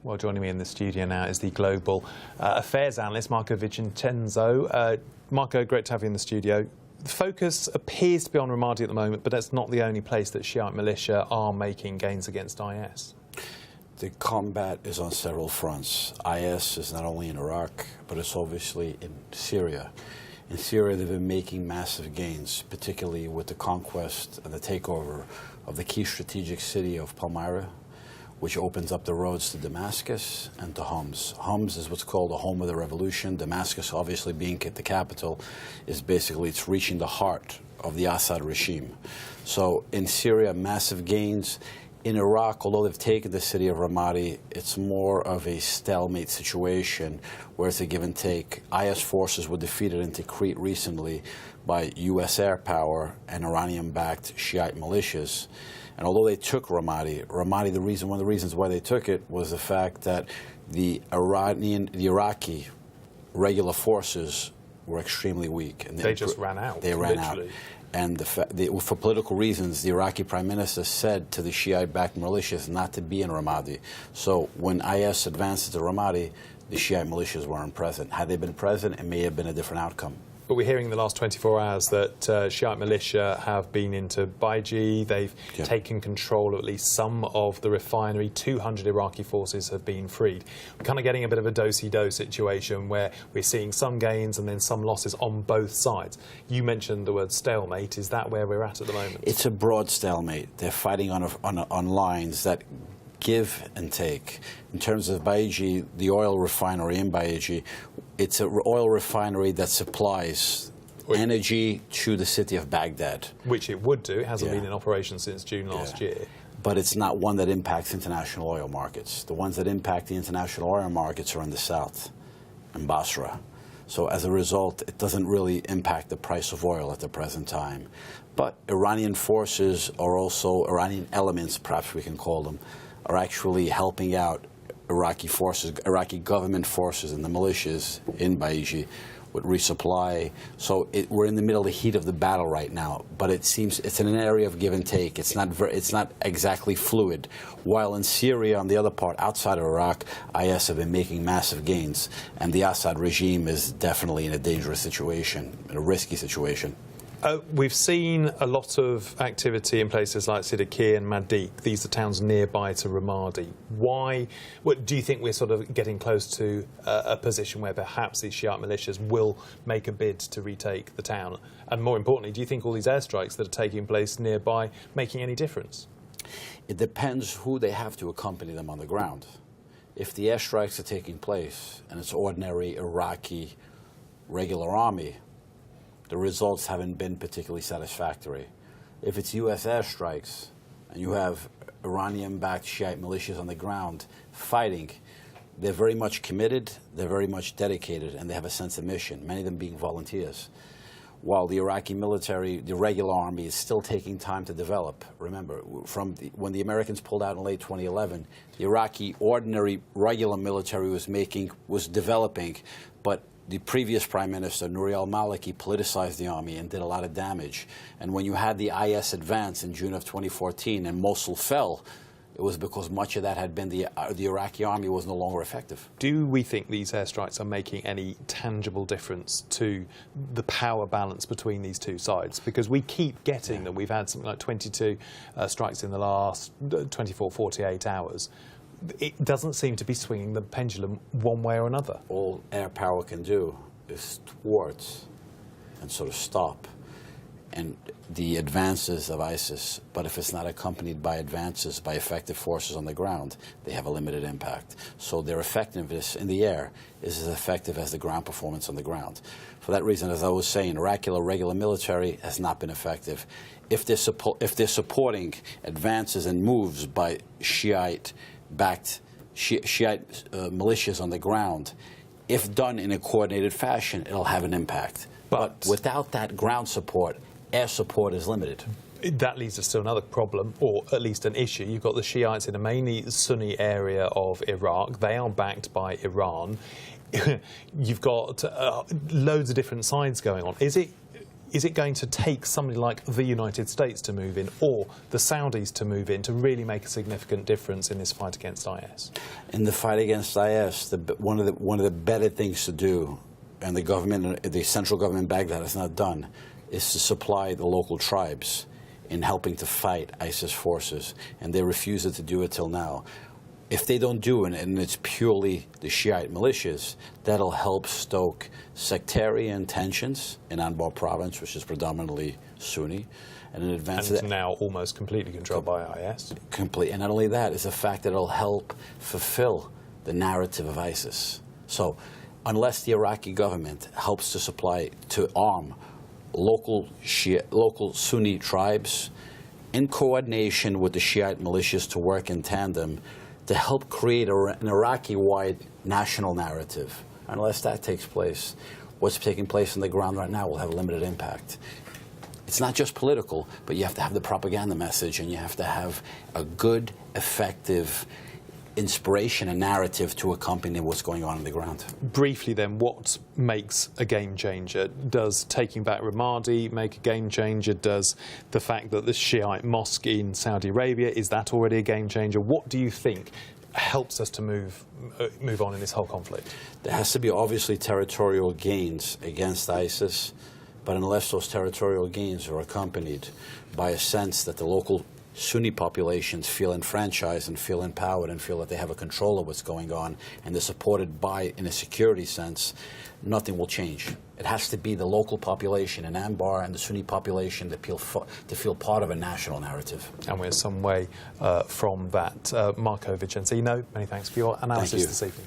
Well, joining me in the studio now is the Global Affairs Analyst, Marco Vicenzino. Marco, great to have you in the studio. The focus appears to be on Ramadi at the moment, but that's not the only place that Shiite militia are making gains against IS. The combat is on several fronts. IS is not only in Iraq, but it's obviously in Syria. In Syria, they've been making massive gains, particularly with the conquest and the takeover of the key strategic city of Palmyra, which opens up the roads to Damascus and to Homs. Homs is what's called the home of the revolution. Damascus, obviously being the capital, is basically, it's reaching the heart of the Assad regime. So in Syria, massive gains. In Iraq, although they've taken the city of Ramadi, it's more of a stalemate situation where it's a give and take. IS forces were defeated in Tikrit recently by U.S. air power and Iranian-backed Shiite militias. And although they took Ramadi, one of the reasons why they took it was the fact that the Iraqi regular forces were extremely weak. And they just ran out. They ran literally. out. And for political reasons, the Iraqi prime minister said to the Shiite-backed militias not to be in Ramadi. So when IS advanced to Ramadi, the Shiite militias weren't present. Had they been present, it may have been a different outcome. But we're hearing in the last 24 hours that Shiite militia have been into Baiji. They've taken control of at least some of the refinery. 200 Iraqi forces have been freed. We're kind of getting a bit of a do-si-do situation where we're seeing some gains and then some losses on both sides. You mentioned the word stalemate. Is that where we're at the moment? It's a broad stalemate. They're fighting on lines that give and take. In terms of Baiji, the oil refinery in Baiji, it's an oil refinery that supplies energy to the city of Baghdad. Which it would do. It hasn't been in operation since June last year. But it's not one that impacts international oil markets. The ones that impact the international oil markets are in the south, in Basra. So as a result, it doesn't really impact the price of oil at the present time. But Iranian forces are also, Iranian elements, perhaps we can call them, are actually helping out Iraqi forces, Iraqi government forces and the militias in Baiji with resupply. So we're in the middle of the heat of the battle right now, but it seems it's in an area of give and take. It's not exactly fluid. While in Syria, on the other part, outside of Iraq, IS have been making massive gains, and the Assad regime is definitely in a dangerous situation, in a risky situation. We've seen a lot of activity in places like Siddiqui and Madik. These are towns nearby to Ramadi. Why? Do you think we're sort of getting close to a position where perhaps these Shiite militias will make a bid to retake the town? And more importantly, do you think all these airstrikes that are taking place nearby making any difference? It depends who they have to accompany them on the ground. If the airstrikes are taking place and it's ordinary Iraqi regular army, the results haven't been particularly satisfactory. If it's U.S. airstrikes and you have Iranian-backed Shiite militias on the ground fighting, they're very much committed, they're very much dedicated, and they have a sense of mission, many of them being volunteers. While the Iraqi military, the regular army, is still taking time to develop. Remember, when the Americans pulled out in late 2011, the Iraqi ordinary regular military was developing, but the previous Prime Minister, Nouri al-Maliki, politicized the army and did a lot of damage. And when you had the IS advance in June of 2014 and Mosul fell, it was because much of that had been the Iraqi army was no longer effective. Do we think these airstrikes are making any tangible difference to the power balance between these two sides? Because we keep getting that we've had something like 22 strikes in the last 24, 48 hours. It doesn't seem to be swinging the pendulum one way or another. All air power can do is thwart and sort of stop and the advances of ISIS. But if it's not accompanied by advances by effective forces on the ground, they have a limited impact. So their effectiveness in the air is as effective as the ground performance on the ground. For that reason, as I was saying, regular military has not been effective. If they're supporting advances and moves by Shiite-backed militias on the ground, if done in a coordinated fashion, it'll have an impact. But without that ground support, air support is limited. That leads us to another problem, or at least an issue. You've got the Shiites in a mainly Sunni area of Iraq. They are backed by Iran. You've got loads of different sides going on. Is it is it going to take somebody like the United States to move in, or the Saudis to move in, to really make a significant difference in this fight against IS? In the fight against IS, one of the better things to do, and the central government Baghdad has not done, is to supply the local tribes in helping to fight ISIS forces, and they refused to do it till now. If they don't do it, and it's purely the Shiite militias, that'll help stoke sectarian tensions in Anbar province, which is predominantly Sunni. And in advance of that, now almost completely controlled by IS. Complete. And not only that, is the fact that it'll help fulfill the narrative of ISIS. So unless the Iraqi government helps to supply, to arm local Sunni tribes in coordination with the Shiite militias to work in tandem, to help create an Iraqi-wide national narrative. Unless that takes place, what's taking place on the ground right now will have a limited impact. It's not just political, but you have to have the propaganda message, and you have to have a good, effective inspiration and narrative to accompany what's going on the ground. Briefly then, what makes a game changer? Does taking back Ramadi make a game changer? Does the fact that the Shiite mosque in Saudi Arabia, is that already a game changer? What do you think helps us to move on in this whole conflict? There has to be obviously territorial gains against ISIS, but unless those territorial gains are accompanied by a sense that the local Sunni populations feel enfranchised and feel empowered and feel that they have a control of what's going on, and they're supported by, in a security sense, nothing will change. It has to be the local population in Anbar and the Sunni population that feel part of a national narrative. And we're some way from that. Marco Vicenzino, many thanks for your analysis this evening.